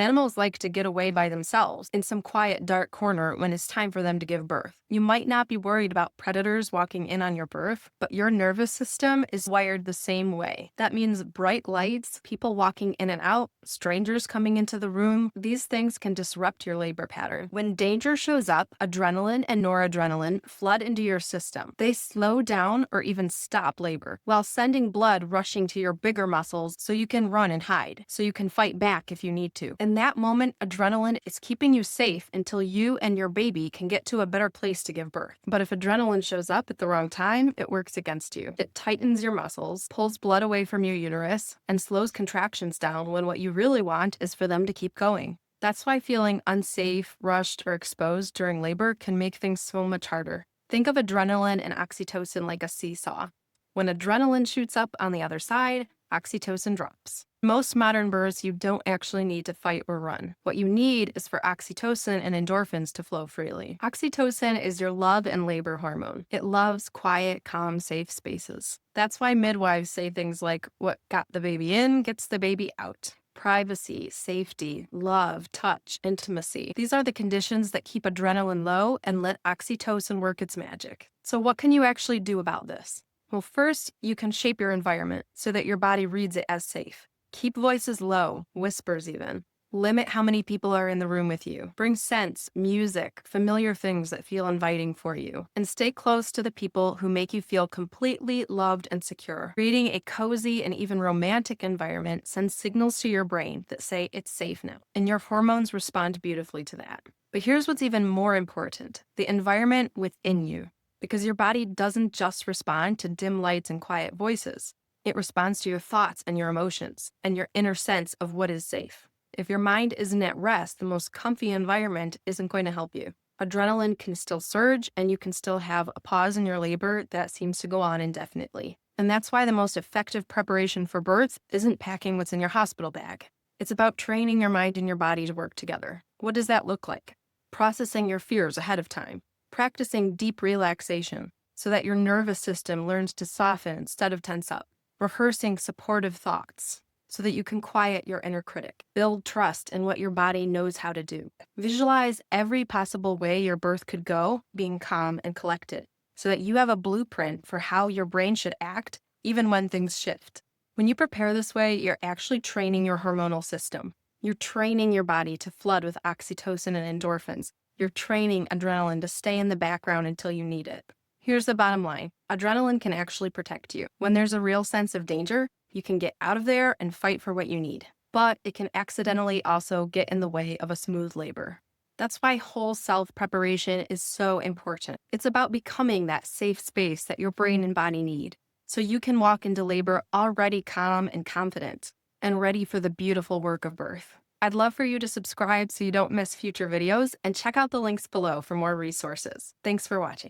Animals like to get away by themselves in some quiet, dark corner when it's time for them to give birth. You might not be worried about predators walking in on your birth, but your nervous system is wired the same way. That means bright lights, people walking in and out, strangers coming into the room, these things can disrupt your labor pattern. When danger shows up, adrenaline and noradrenaline flood into your system. They slow down or even stop labor, while sending blood rushing to your bigger muscles so you can run and hide, so you can fight back if you need to. In that moment, adrenaline is keeping you safe until you and your baby can get to a better place to give birth. But if adrenaline shows up at the wrong time, it works against you. It tightens your muscles, pulls blood away from your uterus, and slows contractions down when what you really want is for them to keep going. That's why feeling unsafe, rushed, or exposed during labor can make things so much harder. Think of adrenaline and oxytocin like a seesaw. When adrenaline shoots up on the other side, oxytocin drops. Most modern births, you don't actually need to fight or run. What you need is for oxytocin and endorphins to flow freely. Oxytocin is your love and labor hormone. It loves quiet, calm, safe spaces. That's why midwives say things like, what got the baby in gets the baby out. Privacy, safety, love, touch, intimacy. These are the conditions that keep adrenaline low and let oxytocin work its magic. So what can you actually do about this? Well, first, you can shape your environment so that your body reads it as safe. Keep voices low, whispers even. Limit how many people are in the room with you. Bring scents, music, familiar things that feel inviting for you. And stay close to the people who make you feel completely loved and secure. Creating a cozy and even romantic environment sends signals to your brain that say it's safe now. And your hormones respond beautifully to that. But here's what's even more important: the environment within you. Because your body doesn't just respond to dim lights and quiet voices. It responds to your thoughts and your emotions and your inner sense of what is safe. If your mind isn't at rest, the most comfy environment isn't going to help you. Adrenaline can still surge, and you can still have a pause in your labor that seems to go on indefinitely. And that's why the most effective preparation for birth isn't packing what's in your hospital bag. It's about training your mind and your body to work together. What does that look like? Processing your fears ahead of time. Practicing deep relaxation so that your nervous system learns to soften instead of tense up. Rehearsing supportive thoughts so that you can quiet your inner critic. Build trust in what your body knows how to do. Visualize every possible way your birth could go, being calm and collected, so that you have a blueprint for how your brain should act even when things shift. When you prepare this way, you're actually training your hormonal system. You're training your body to flood with oxytocin and endorphins. You're training adrenaline to stay in the background until you need it. Here's the bottom line. Adrenaline can actually protect you. When there's a real sense of danger, you can get out of there and fight for what you need. But it can accidentally also get in the way of a smooth labor. That's why whole self preparation is so important. It's about becoming that safe space that your brain and body need, so you can walk into labor already calm and confident and ready for the beautiful work of birth. I'd love for you to subscribe so you don't miss future videos, and check out the links below for more resources. Thanks for watching.